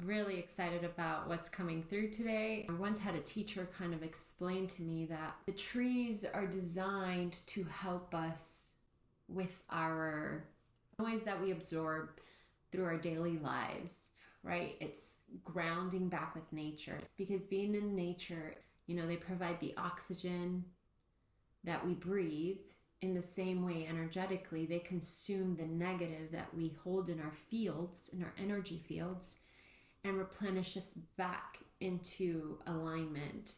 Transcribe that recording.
Really excited about what's coming through today. I once had a teacher kind of explain to me that the trees are designed to help us with our noise that we absorb through our daily lives, right? It's grounding back with nature because being in nature, they provide the oxygen that we breathe. In the same way, energetically, they consume the negative that we hold in our fields, in our energy fields, and replenish us back into alignment.